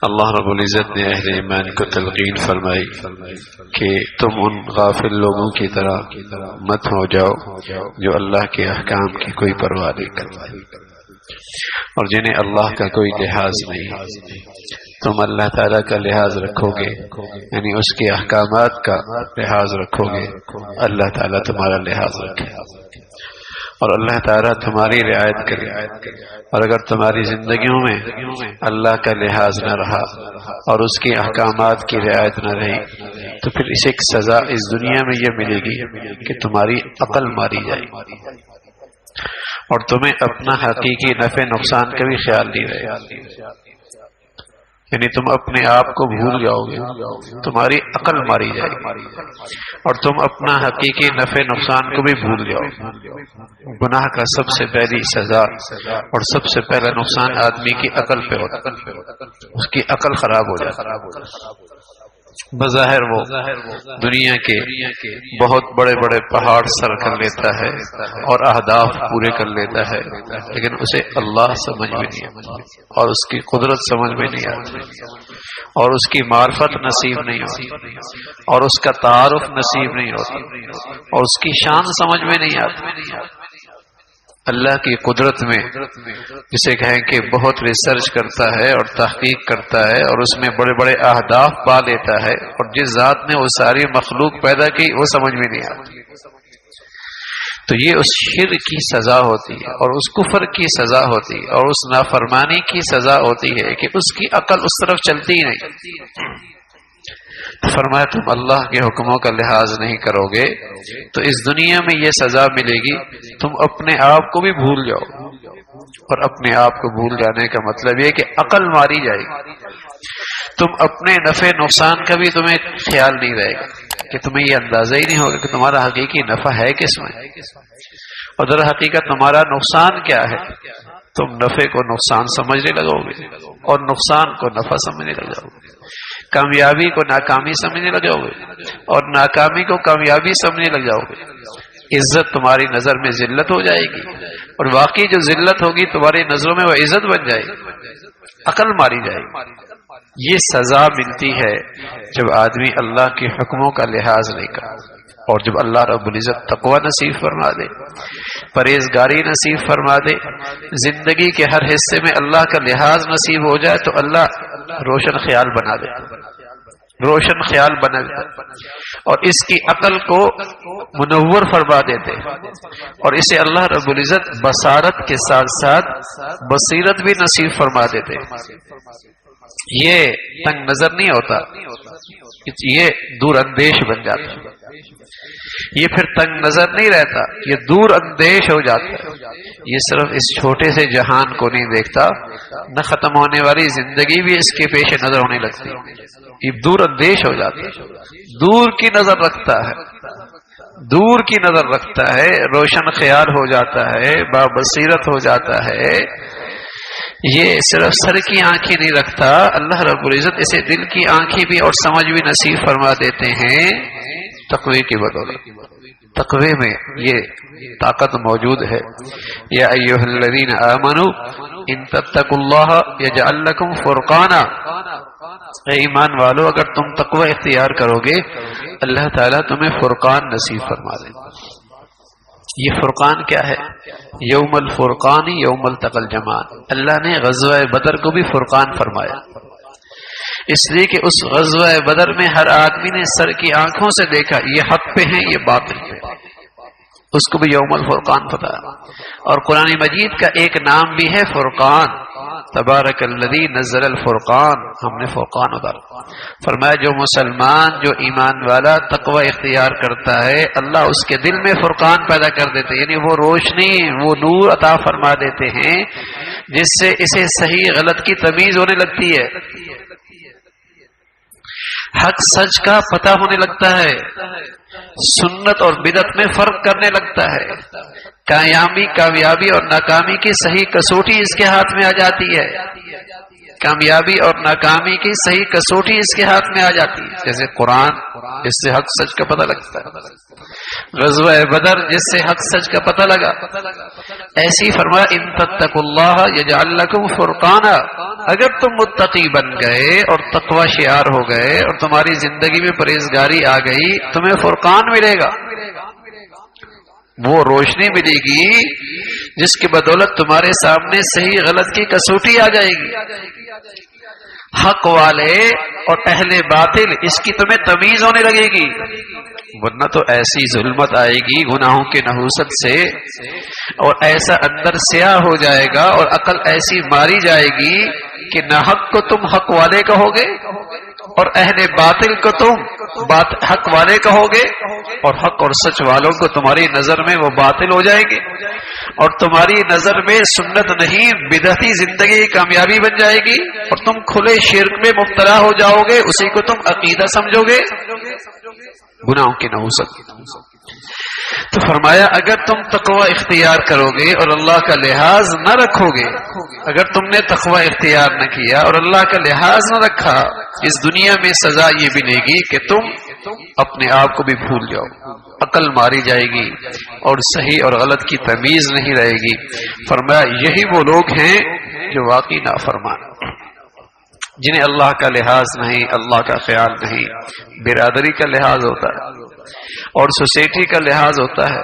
اللہ رب العزت نے اہل ایمان کو تلقین فرمائی کہ تم ان غافل لوگوں کی طرح مت ہو جاؤ جو اللہ کے احکام کی کوئی پرواہ نہیں کرتے اور جنہیں اللہ کا کوئی لحاظ نہیں۔ تم اللہ تعالیٰ کا لحاظ رکھو گے، یعنی اس کے احکامات کا لحاظ رکھو گے، اللہ تعالیٰ تمہارا لحاظ رکھے اور اللہ تعالیٰ تمہاری رعایت کرے۔ اور اگر تمہاری زندگیوں میں اللہ کا لحاظ نہ رہا اور اس کے احکامات کی رعایت نہ رہی تو پھر اسے ایک سزا اس دنیا میں یہ ملے گی کہ تمہاری عقل ماری جائے گی اور تمہیں اپنا حقیقی نفع نقصان کا بھی خیال نہیں رہے گا، یعنی تم اپنے آپ کو بھول جاؤ گے، تمہاری عقل ماری جائے گی اور تم اپنا حقیقی نفع نقصان کو بھی بھول جاؤ۔ گناہ کا سب سے پہلی سزا اور سب سے پہلا نقصان آدمی کی عقل پہ ہوتا ہے، اس کی عقل خراب ہو جاتی ہے۔ بظاہر وہ دنیا کے بہت بڑے بڑے پہاڑ سر کر لیتا ہے اور اہداف پورے کر لیتا ہے، لیکن اسے اللہ سمجھ میں نہیں آتی اور اس کی قدرت سمجھ میں نہیں آتی اور اس کی معرفت نصیب نہیں ہوتی اور اس کا تعارف نصیب نہیں ہوتا اور اس کی شان سمجھ میں نہیں آتی۔ اللہ کی قدرت میں جسے کہیں کہ بہت ریسرچ کرتا ہے اور تحقیق کرتا ہے اور اس میں بڑے بڑے اہداف پا لیتا ہے، اور جس ذات نے وہ ساری مخلوق پیدا کی وہ سمجھ میں نہیں آتی، تو یہ اس شرک کی سزا ہوتی ہے اور اس کفر کی سزا ہوتی ہے اور اس نافرمانی کی سزا ہوتی ہے کہ اس کی عقل اس طرف چلتی ہی نہیں۔ فرمایا تم اللہ کے حکموں کا لحاظ نہیں کرو گے تو اس دنیا میں یہ سزا ملے گی، تم اپنے آپ کو بھی بھول جاؤ، اور اپنے آپ کو بھول جانے کا مطلب یہ کہ عقل ماری جائے گی، تم اپنے نفع نقصان کا بھی تمہیں خیال نہیں رہے گا کہ تمہیں یہ اندازہ ہی نہیں ہوگا کہ تمہارا حقیقی نفع ہے کس میں اور در حقیقت تمہارا نقصان کیا ہے۔ تم نفع کو نقصان سمجھنے لگو گے اور نقصان کو نفع سمجھنے لگ جاؤ گے، کامیابی کو ناکامی سمجھنے لگ جاؤ گے اور ناکامی کو کامیابی سمجھنے لگ جاؤ گے۔ عزت تمہاری نظر میں ذلت ہو جائے گی اور واقعی جو ذلت ہوگی تمہاری نظروں میں وہ عزت بن جائے گی، عقل ماری جائے گی۔ یہ سزا ملتی ہے جب آدمی اللہ کے حکموں کا لحاظ نہیں کرتا اور جب اللہ رب العزت تقوی نصیب فرما دے، پرہیزگاری نصیب فرما دے، زندگی کے ہر حصے میں اللہ کا لحاظ نصیب ہو جائے تو اللہ روشن خیال بنا دے، روشن خیال بنا دے اور اس کی عقل کو منور فرما دیتے اور اسے اللہ رب العزت بصارت کے ساتھ ساتھ بصیرت بھی نصیب فرما دیتے۔ یہ تنگ نظر نہیں ہوتا، یہ دور اندیش بن جاتا ہے، یہ پھر تنگ نظر نہیں رہتا، یہ دور اندیش ہو جاتا ہے، یہ صرف اس چھوٹے سے جہان کو نہیں دیکھتا، نہ ختم ہونے والی زندگی بھی اس کے پیش نظر ہونے لگتی ہے، یہ دور اندیش ہو جاتا ہے، دور کی نظر رکھتا ہے، دور کی نظر رکھتا ہے، روشن خیال ہو جاتا ہے، بابصیرت ہو جاتا ہے۔ یہ صرف سر کی آنکھیں نہیں رکھتا، اللہ رب العزت اسے دل کی آنکھیں بھی اور سمجھ بھی نصیب فرما دیتے ہیں تقوی کی بدولت۔ تقوی میں یہ طاقت موجود ہے۔ یا ایھا الذین آمنوا ان تتقوا اللہ یجعل لکم فرقانا، اے ایمان والو اگر تم تقوی اختیار کرو گے اللہ تعالیٰ تمہیں فرقان نصیب فرما دے گا۔ یہ فرقان کیا ہے؟ یوم الفرقان یوم التقى الجمعان، اللہ نے غزوہ بدر کو بھی فرقان فرمایا، اس لیے کہ اس غزوہ بدر میں ہر آدمی نے سر کی آنکھوں سے دیکھا یہ حق پہ ہیں یہ باطل پہ، اس کو بھی یوم الفرقان پتہ ہے۔ اور قرآن مجید کا ایک نام بھی ہے فرقان، تبارک الذی نزل الفرقان، ہم نے فرقان اتارا۔ فرمایا جو مسلمان جو ایمان والا تقوی اختیار کرتا ہے اللہ اس کے دل میں فرقان پیدا کر دیتے ہیں، یعنی وہ روشنی وہ نور عطا فرما دیتے ہیں جس سے اسے صحیح غلط کی تمیز ہونے لگتی ہے، حق سچ کا پتہ ہونے لگتا ہے، سنت اور بدعت میں فرق کرنے لگتا ہے، کامیابی اور ناکامی کی صحیح کسوٹی اس کے ہاتھ میں آ جاتی ہے۔ کامیابی اور ناکامی کی صحیح کسوٹی اس کے ہاتھ میں آ جاتی ہے. جیسے قرآن، اس سے حق سچ کا پتہ لگتا ہے. غزوہ بدر، جس سے حق سچ کا پتہ لگا. ایسی فرمایا ان تتقوا اللہ یجعل لکم فرقانا، اگر تم متقی بن گئے اور تقوی شعار ہو گئے اور تمہاری زندگی میں پرہیزگاری آ گئی، تمہیں فرقان ملے گا. وہ روشنی ملے گی جس کی بدولت تمہارے سامنے صحیح غلط کی کسوٹی آ جائے گی. حق والے اور اہل باطل، اس کی تمہیں تمیز ہونے لگے گی. ورنہ تو ایسی ظلمت آئے گی گناہوں کے نحوست سے، اور ایسا اندر سیاہ ہو جائے گا اور عقل ایسی ماری جائے گی کہ نہ حق کو تم حق والے کہو گے اور اہل باطل کو تم حق والے کہو گے، اور حق اور سچ والوں کو تمہاری نظر میں وہ باطل ہو جائیں گے، اور تمہاری نظر میں سنت نہیں بدعتی زندگی کامیابی بن جائے گی، اور تم کھلے شرک میں مبتلا ہو جاؤ گے، اسی کو تم عقیدہ سمجھو گے، گناہوں کی نحوست. تو فرمایا اگر تم تقوی اختیار کرو گے اور اللہ کا لحاظ نہ رکھو گے، اگر تم نے تقوی اختیار نہ کیا اور اللہ کا لحاظ نہ رکھا، اس دنیا میں سزا یہ ملے گی کہ تم اپنے آپ کو بھی بھول جاؤ، عقل ماری جائے گی اور صحیح اور غلط کی تمیز نہیں رہے گی. فرمایا یہی وہ لوگ ہیں جو واقعی نافرمان، جنہیں اللہ کا لحاظ نہیں، اللہ کا خیال نہیں. برادری کا لحاظ ہوتا ہے اور سوسائٹی کا لحاظ ہوتا ہے،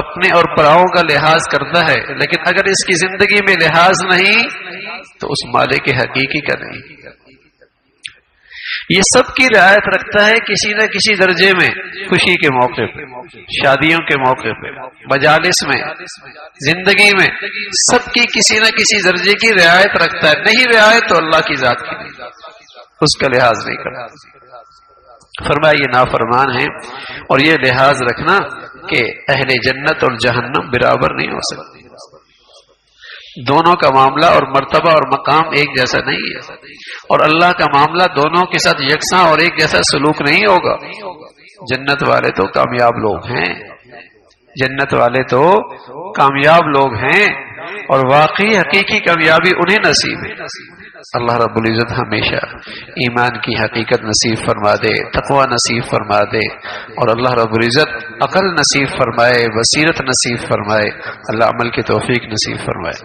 اپنے اور پراؤں کا لحاظ کرتا ہے، لیکن اگر اس کی زندگی میں لحاظ نہیں تو اس مالک حقیقی کا نہیں. یہ سب کی رعایت رکھتا ہے کسی نہ کسی درجے میں، خوشی کے موقع پہ، شادیوں کے موقع پہ، مجالس میں، زندگی میں، سب کی کسی نہ کسی درجے کی رعایت رکھتا ہے. نہیں رعایت تو اللہ کی ذات کی نہیں، اس کا لحاظ نہیں کرتا. فرمایا یہ نافرمان ہیں، اور یہ لحاظ رکھنا کہ اہل جنت اور جہنم برابر نہیں ہو سکتی. دونوں کا معاملہ اور مرتبہ اور مقام ایک جیسا نہیں ہے، اور اللہ کا معاملہ دونوں کے ساتھ یکساں اور ایک جیسا سلوک نہیں ہوگا. جنت والے تو کامیاب لوگ ہیں، جنت والے تو کامیاب لوگ ہیں، اور واقعی حقیقی کامیابی انہیں نصیب ہے. اللہ رب العزت ہمیشہ ایمان کی حقیقت نصیب فرما دے، تقوی نصیب فرما دے، اور اللہ رب العزت عقل نصیب فرمائے، بصیرت نصیب فرمائے. اللہ عمل کی توفیق نصیب فرمائے.